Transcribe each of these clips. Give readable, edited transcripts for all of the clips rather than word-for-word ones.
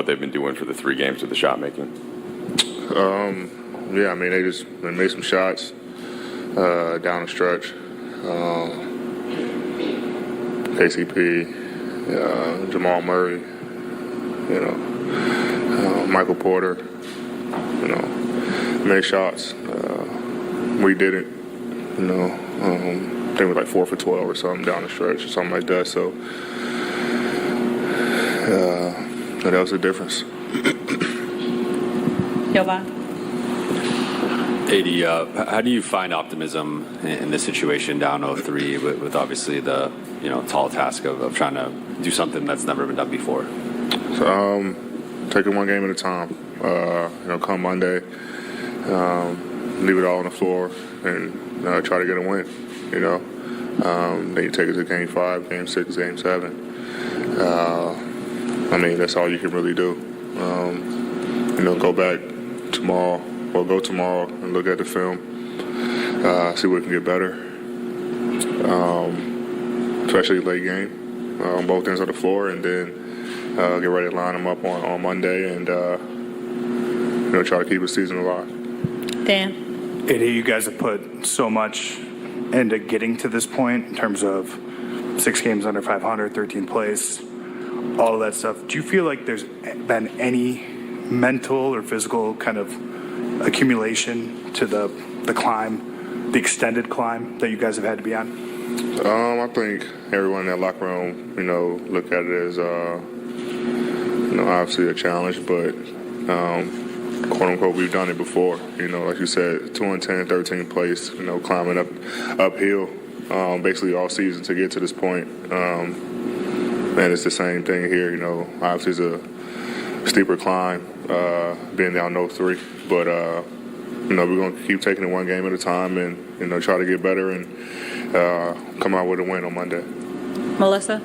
what they've been doing for the 3 games with the shot making? Yeah, I mean, they made some shots down the stretch. KCP, Jamal Murray, Michael Porter, made shots. We didn't, I think it was like 4 for 12 or something down the stretch or something like that. So that was the difference. Jovan? AD, how do you find optimism in this situation down 0-3 with obviously the tall task of trying to do something that's never been done before? So taking one game at a time. Come Monday, leave it all on the floor and try to get a win. Then you take it to Game 5, Game 6, Game 7. That's all you can really do. Go back tomorrow. We'll go tomorrow and look at the film, see what can get better, especially late game, on both ends of the floor, and then get ready to line them up on Monday and try to keep the season alive. Dan? AD, you guys have put so much into getting to this point in terms of 6 games under 500, 13th place, all of that stuff. Do you feel like there's been any mental or physical kind of accumulation to the climb, the extended climb that you guys have had to be on? I think everyone in that locker room, look at it as, obviously a challenge, but quote unquote, we've done it before. Like you said, 2-10, 13th place, climbing uphill, basically all season to get to this point. And it's the same thing here. Obviously it's a steeper climb, being down 0-3. But, we're going to keep taking it one game at a time and, try to get better and come out with a win on Monday. Melissa?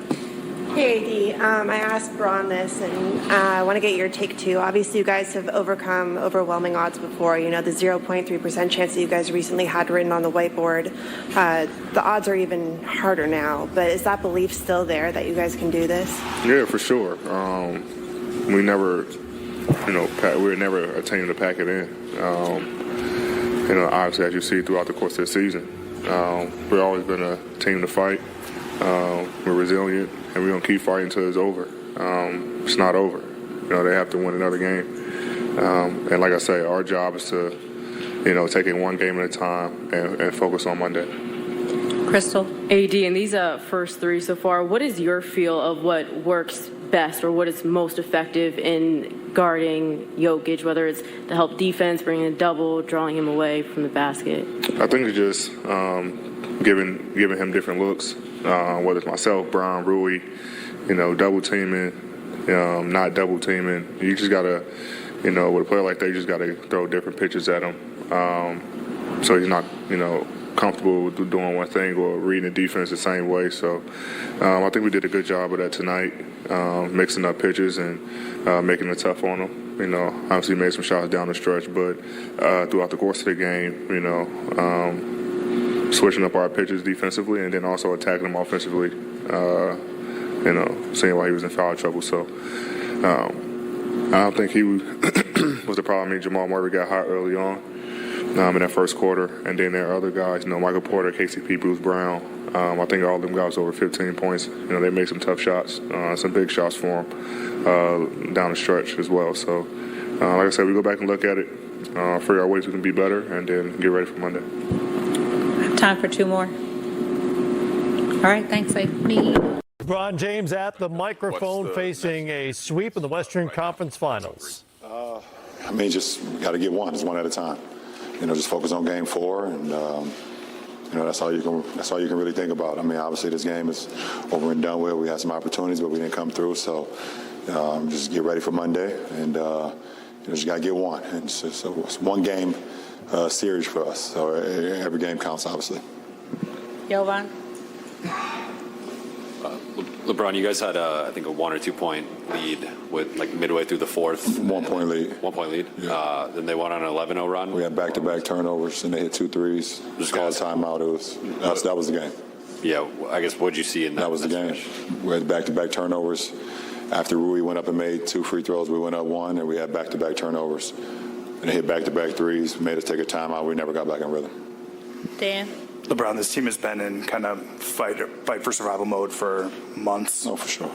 Hey, AD. I asked Braun this, and I want to get your take, too. Obviously, you guys have overcome overwhelming odds before. The 0.3% chance that you guys recently had written on the whiteboard. The odds are even harder now. But is that belief still there that you guys can do this? Yeah, for sure. We never, we're never a team to pack it in. Obviously, as you see throughout the course of the season, we've always been a team to fight. We're resilient, and we're going to keep fighting until it's over. It's not over. They have to win another game. And like I say, our job is to, take it one game at a time and focus on Monday. Crystal? AD, in these first 3 so far, what is your feel of what works best or what is most effective in guarding Jokic, whether it's to help defense, bringing a double, drawing him away from the basket? I think it's just giving him different looks, whether it's myself, Brown, Rui, double teaming, not double teaming. You just got to, with a player like that, you just got to throw different pitches at him. So he's not, comfortable with doing one thing or reading the defense the same way. So I think we did a good job of that tonight, mixing up pitches and making it tough on them. Obviously made some shots down the stretch, but throughout the course of the game, switching up our pitches defensively and then also attacking them offensively, seeing why he was in foul trouble. So I don't think he was the problem. I mean, Jamal Murray got hot early on. In that first quarter, and then there are other guys, Michael Porter, KCP, Bruce Brown. I think all of them guys over 15 points. They made some tough shots, some big shots for them down the stretch as well. So, like I said, we go back and look at it, figure out ways we can be better, and then get ready for Monday. Time for 2 more. All right, thanks, AD. LeBron James at the microphone facing a sweep in the Western Conference Finals. Just got to get one. It's one at a time. Just focus on Game 4, and that's all you can really think about. Obviously this game is over and done with. We had some opportunities, but we didn't come through. So just get ready for Monday, and just got to get one. And it's one game series for us. So every game counts, obviously. Jovan? LeBron, you guys had, I think, a 1 or 2 point lead with midway through the fourth. 1 point lead. 1 point lead. Yeah. Then they went on an 11-0 run. We had back-to-back turnovers, and they hit 2 threes. Just called timeout. That was the game. Yeah, I guess what did you see in that? That was the game. We had back-to-back turnovers, after Rui went up and made 2 free throws, we went up 1, and we had back-to-back turnovers. And hit back-to-back threes, made us take a timeout. We never got back in rhythm. Dan? LeBron, this team has been in kind of fight for survival mode for months. Oh, for sure.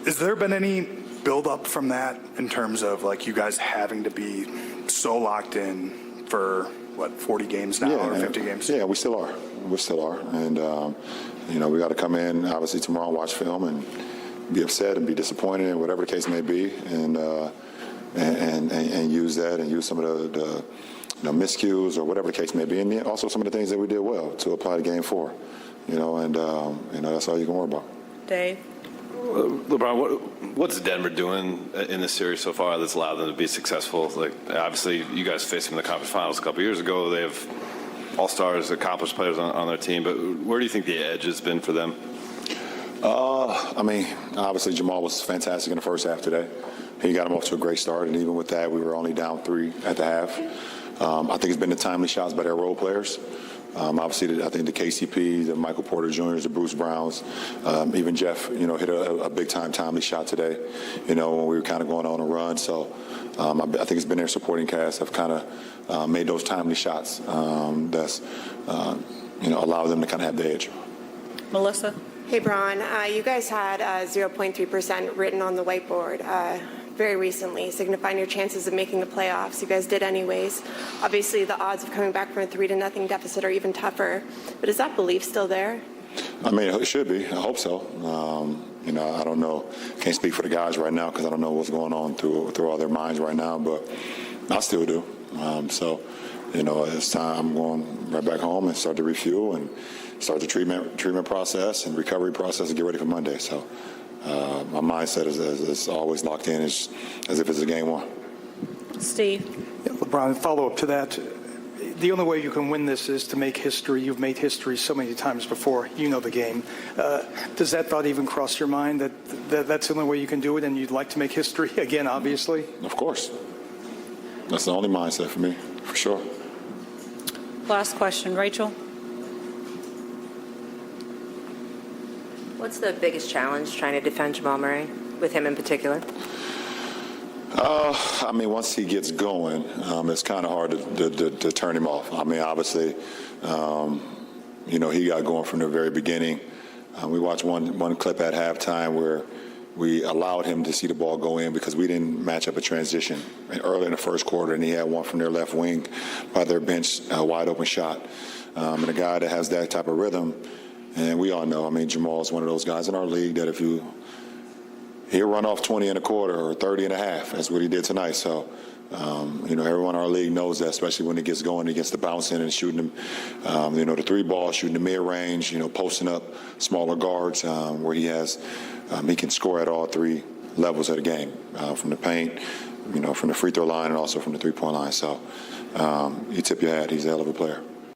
Has there been any build-up from that in terms of like you guys having to be so locked in for, what, 40 games now or 50 games? Yeah, we still are. We still are. And, we got to come in, obviously, tomorrow and watch film and be upset and be disappointed and whatever the case may be. And use that and use some of the miscues or whatever the case may be, and also some of the things that we did well to apply to Game 4. That's all you can worry about. Dave? LeBron, what's Denver doing in this series so far that's allowed them to be successful? Like, obviously, you guys faced them in the conference finals a couple years ago. They have all-stars, accomplished players on their team, but where do you think the edge has been for them? Obviously, Jamal was fantastic in the first half today. He got him off to a great start, and even with that, we were only down 3 at the half. I think it's been the timely shots by their role players. Obviously, I think the KCP, the Michael Porter Jr.'s, the Bruce Browns, even Jeff, hit a big-time timely shot today, when we were kind of going on a run. So I think it's been their supporting cast have kind of made those timely shots that's, allow them to kind of have the edge. Melissa? Hey, Bron, you guys had 0.3% written on the whiteboard very recently, signifying your chances of making the playoffs. You guys did anyways. Obviously, the odds of coming back from a 3-0 deficit are even tougher. But is that belief still there? It should be. I hope so. I don't know. Can't speak for the guys right now because I don't know what's going on through all their minds right now, but I still do. It's time. I'm going right back home and start to refuel and start the treatment process and recovery process and get ready for Monday. So my mindset is always locked in as if it's a game 1. Steve? Yeah, LeBron, follow up to that. The only way you can win this is to make history. You've made history so many times before. You know the game. Does that thought even cross your mind that that's the only way you can do it and you'd like to make history again, obviously? Of course. That's the only mindset for me, for sure. Last question. Rachel? What's the biggest challenge trying to defend Jamal Murray, with him in particular? Once he gets going, it's kind of hard to turn him off. Obviously, he got going from the very beginning. We watched one clip at halftime where we allowed him to see the ball go in because we didn't match up a transition early in the first quarter, and he had one from their left wing by their bench, a wide open shot. And a guy that has that type of rhythm, and we all know, Jamal is one of those guys in our league that if he'll run off 20 and a quarter or 30 and a half. That's what he did tonight. So, everyone in our league knows that, especially when he gets going, he gets the bouncing and shooting them, the 3 ball, shooting the mid-range, posting up smaller guards where he can score at all 3 levels of the game, from the paint, from the free throw line and also from the 3-point line. So you tip your hat. He's a hell of a player.